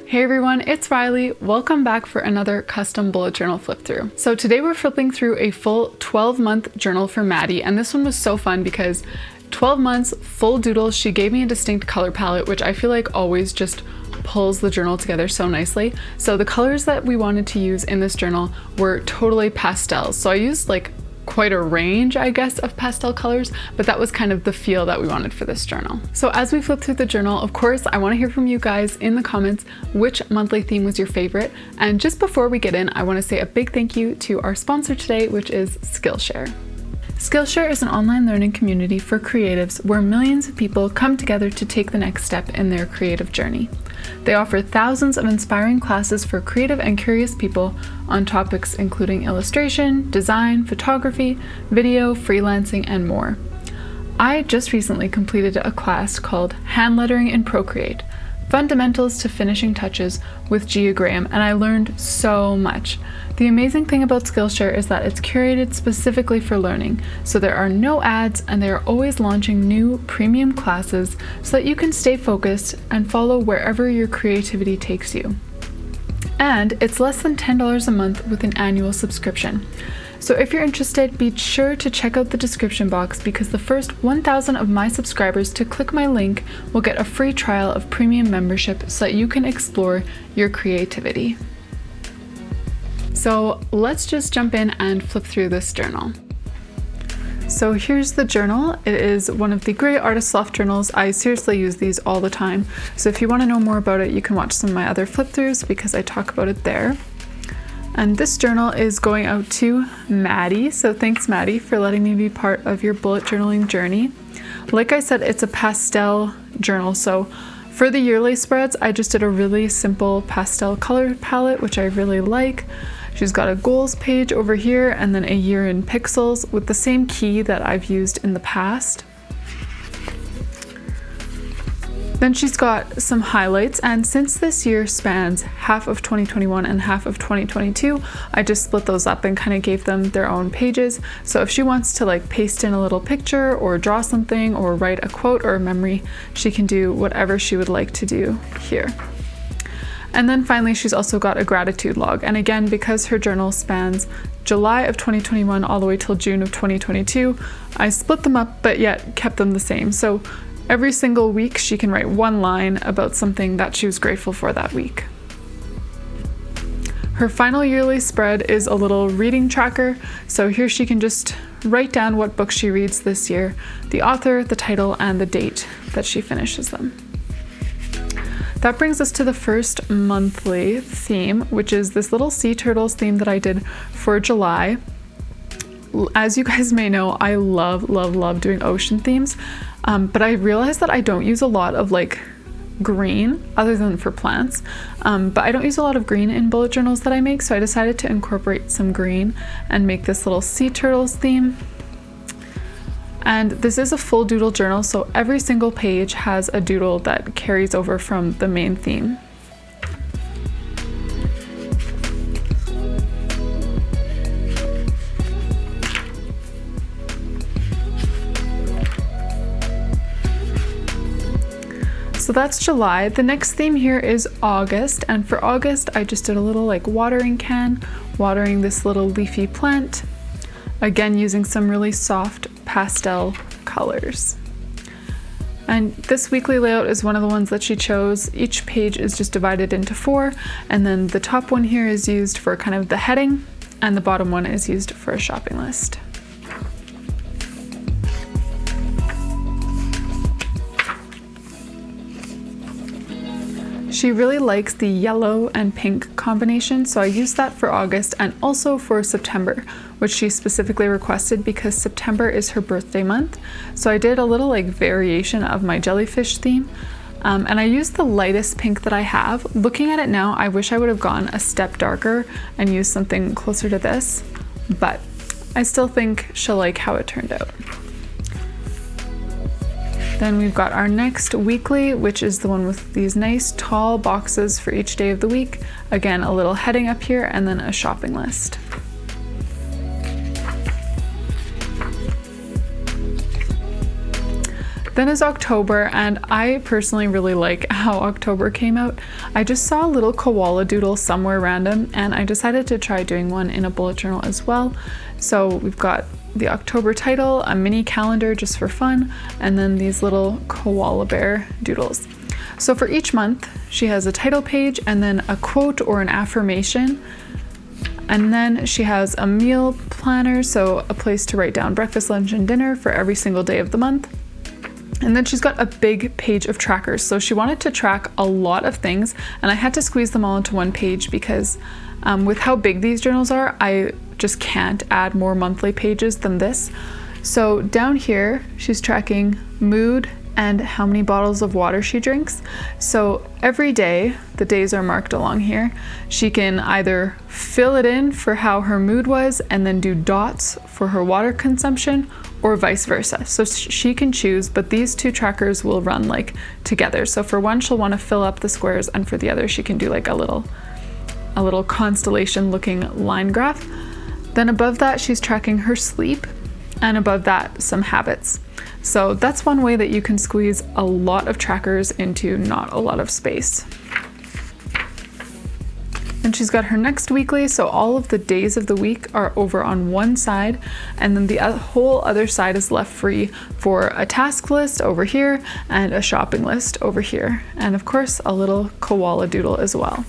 Hey everyone, it's Riley. Welcome back for another custom bullet journal flip through. So today we're flipping through a full 12-month journal for Maddie, and this one was so fun because 12 months, full doodles. She gave me a distinct color palette, which I feel like always just pulls the journal together so nicely. So the colors that we wanted to use in this journal were totally pastels. So I used like quite a range, I guess, of pastel colors, but that was kind of the feel that we wanted for this journal. So as we flip through the journal, of course, I want to hear from you guys in the comments which monthly theme was your favorite. And just before we get in, I want to say a big thank you to our sponsor today, which is Skillshare. Skillshare is an online learning community for creatives where millions of people come together to take the next step in their creative journey. They offer thousands of inspiring classes for creative and curious people on topics including illustration, design, photography, video, freelancing, and more. I just recently completed a class called Hand Lettering in Procreate, Fundamentals to Finishing Touches with Geogram, and I learned so much. The amazing thing about Skillshare is that it's curated specifically for learning, so there are no ads and they are always launching new premium classes so that you can stay focused and follow wherever your creativity takes you. And it's less than $10 a month with an annual subscription. So if you're interested, be sure to check out the description box because the first 1,000 of my subscribers to click my link will get a free trial of premium membership so that you can explore your creativity. So let's just jump in and flip through this journal. So here's the journal. It is one of the great Artist Loft journals. I seriously use these all the time. So if you want to know more about it, you can watch some of my other flip throughs because I talk about it there. And this journal is going out to Maddie. So thanks, Maddie, for letting me be part of your bullet journaling journey. Like I said, it's a pastel journal. So for the yearly spreads, I just did a really simple pastel color palette, which I really like. She's got a goals page over here and then a year in pixels with the same key that I've used in the past. Then she's got some highlights, and since this year spans half of 2021 and half of 2022, I just split those up and kind of gave them their own pages. So if she wants to like paste in a little picture or draw something or write a quote or a memory, she can do whatever she would like to do here. And then finally, she's also got a gratitude log. And again, because her journal spans July of 2021 all the way till June of 2022, I split them up, but yet kept them the same. So every single week, she can write one line about something that she was grateful for that week. Her final yearly spread is a little reading tracker. So here she can just write down what book she reads this year, the author, the title, and the date that she finishes them. That brings us to the first monthly theme, which is this little sea turtles theme that I did for July. As you guys may know, I love doing ocean themes, but I realized that I don't use a lot of like green other than for plants, but I don't use a lot of green in bullet journals that I make, so I decided to incorporate some green and make this little sea turtles theme. And this is a full doodle journal, so every single page has a doodle that carries over from the main theme. So that's July. The next theme here is August, and for August I just did a little like watering can, watering this little leafy plant, again using some really soft pastel colors. And this weekly layout is one of the ones that she chose. Each page is just divided into 4, and then the top one here is used for kind of the heading, and the bottom one is used for a shopping list. She really likes the yellow and pink combination, so I used that for August and also for September, which she specifically requested because September is her birthday month. So I did a little like variation of my jellyfish theme, and I used the lightest pink that I have. Looking at it now, I wish I would have gone a step darker and used something closer to this, but I still think she'll like how it turned out. Then we've got our next weekly, which is the one with these nice tall boxes for each day of the week. Again, a little heading up here and then a shopping list. Then is October, and I personally really like how October came out. I just saw a little koala doodle somewhere random, and I decided to try doing one in a bullet journal as well. So we've got the October title, a mini calendar just for fun, and then these little koala bear doodles. So for each month, she has a title page and then a quote or an affirmation. And then she has a meal planner, so a place to write down breakfast, lunch, and dinner for every single day of the month. And then she's got a big page of trackers. So she wanted to track a lot of things, and I had to squeeze them all into one page because with how big these journals are, I just can't add more monthly pages than this. So down here, she's tracking mood and how many bottles of water she drinks. So every day, the days are marked along here, she can either fill it in for how her mood was and then do dots for her water consumption, or vice versa. So she can choose, but these two trackers will run like together. So for one, she'll want to fill up the squares, and for the other, she can do like a little constellation looking line graph. Then above that, she's tracking her sleep, and above that, some habits. So that's one way that you can squeeze a lot of trackers into not a lot of space. And she's got her next weekly, so all of the days of the week are over on one side, and then the whole other side is left free for a task list over here and a shopping list over here, and of course a little koala doodle as well.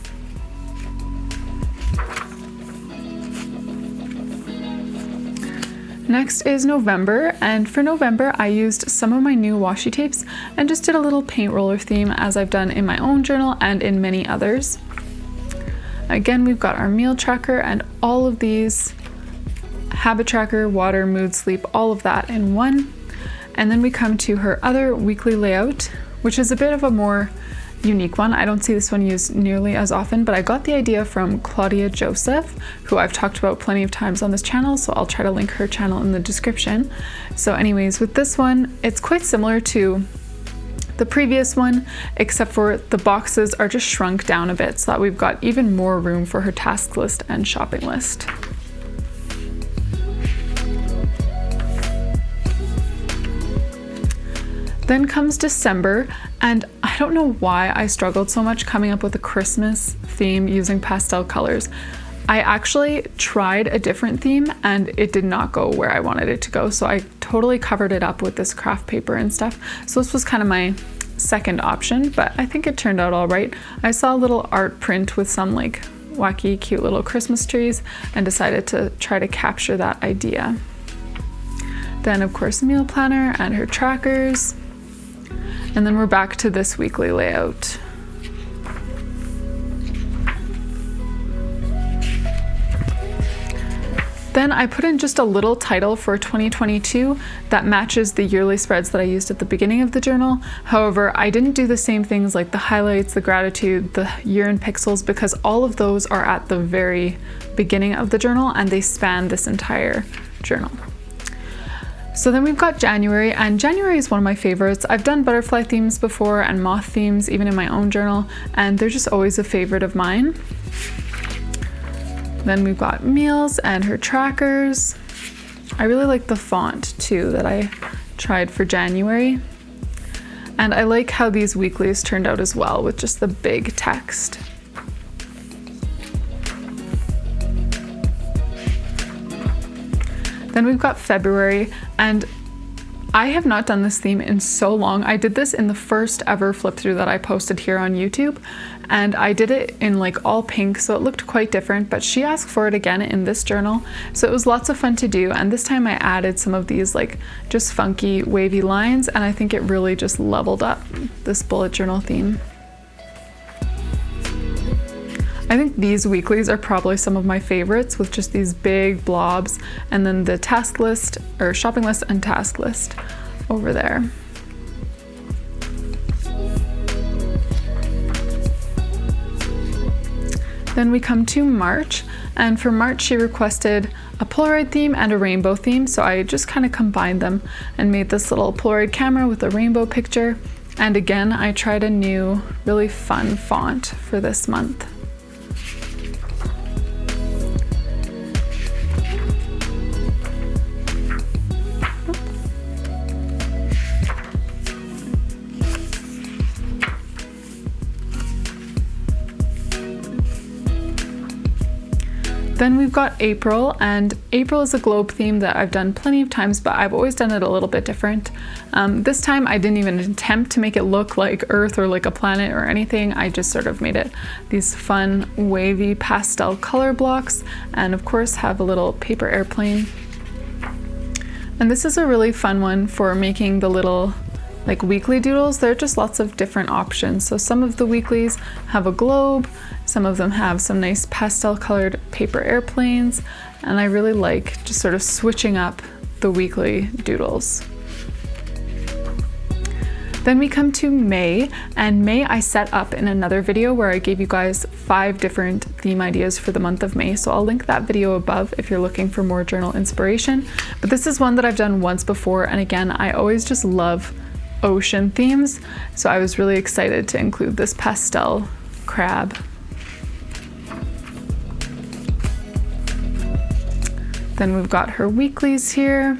Next is November, and for November I used some of my new washi tapes and just did a little paint roller theme, as I've done in my own journal and in many others. Again, we've got our meal tracker and all of these, habit tracker, water, mood, sleep, all of that in one. And then we come to her other weekly layout, which is a bit of a more unique one. I don't see this one used nearly as often, but I got the idea from Claudia Joseph, who I've talked about plenty of times on this channel, so I'll try to link her channel in the description. So anyways, with this one, it's quite similar to the previous one, except for the boxes are just shrunk down a bit so that we've got even more room for her task list and shopping list. Then comes December, and I don't know why I struggled so much coming up with a Christmas theme using pastel colors. I actually tried a different theme and it did not go where I wanted it to go, so I totally covered it up with this craft paper and stuff. So this was kind of my second option, but I think it turned out all right. I saw a little art print with some like wacky, cute little Christmas trees and decided to try to capture that idea. Then of course, meal planner and her trackers. And then we're back to this weekly layout. Then I put in just a little title for 2022 that matches the yearly spreads that I used at the beginning of the journal. However, I didn't do the same things like the highlights, the gratitude, the year in pixels, because all of those are at the very beginning of the journal and they span this entire journal. So then we've got January, and January is one of my favorites. I've done butterfly themes before and moth themes, even in my own journal, and they're just always a favorite of mine. Then we've got meals and her trackers. I really like the font too that I tried for January. And I like how these weeklies turned out as well with just the big text. Then we've got February, and I have not done this theme in so long. I did this in the first ever flip through that I posted here on YouTube, and I did it in like all pink, so it looked quite different, but she asked for it again in this journal. So it was lots of fun to do, and this time I added some of these like just funky wavy lines, and I think it really just leveled up this bullet journal theme. I think these weeklies are probably some of my favorites, with just these big blobs and then the task list or shopping list and task list over there. Then we come to March, and for March she requested a Polaroid theme and a rainbow theme, so I just kind of combined them and made this little Polaroid camera with a rainbow picture. And again, I tried a new really fun font for this month. Then we've got April, and April is a globe theme that I've done plenty of times, but I've always done it a little bit different. This time I didn't even attempt to make it look like Earth or like a planet or anything. I just sort of made it these fun wavy pastel color blocks, and of course have a little paper airplane. And this is a really fun one for making the little like weekly doodles. There are just lots of different options. So some of the weeklies have a globe, some of them have some nice pastel colored paper airplanes, and I really like just sort of switching up the weekly doodles. Then we come to May, and May I set up in another video where I gave you guys 5 different theme ideas for the month of May. So I'll link that video above if you're looking for more journal inspiration. But this is one that I've done once before, and again, I always just love ocean themes, so I was really excited to include this pastel crab. Then we've got her weeklies here.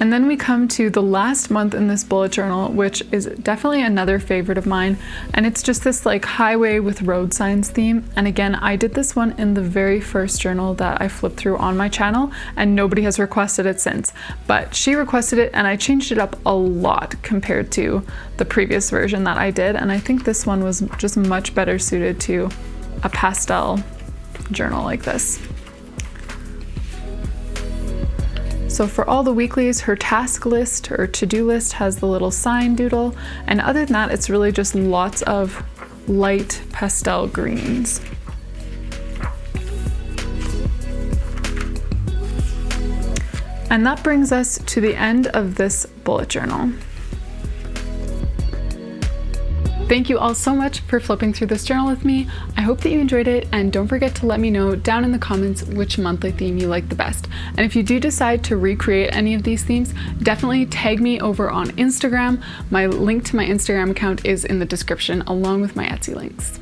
And then we come to the last month in this bullet journal, which is definitely another favorite of mine. And it's just this like highway with road signs theme. And again, I did this one in the very first journal that I flipped through on my channel, and nobody has requested it since. But she requested it, and I changed it up a lot compared to the previous version that I did. And I think this one was just much better suited to a pastel journal like this. So for all the weeklies, her task list or to-do list has the little sign doodle, and other than that, it's really just lots of light pastel greens. And that brings us to the end of this bullet journal. Thank you all so much for flipping through this journal with me. I hope that you enjoyed it, and don't forget to let me know down in the comments which monthly theme you like the best. And if you do decide to recreate any of these themes, definitely tag me over on Instagram. My link to my Instagram account is in the description along with my Etsy links.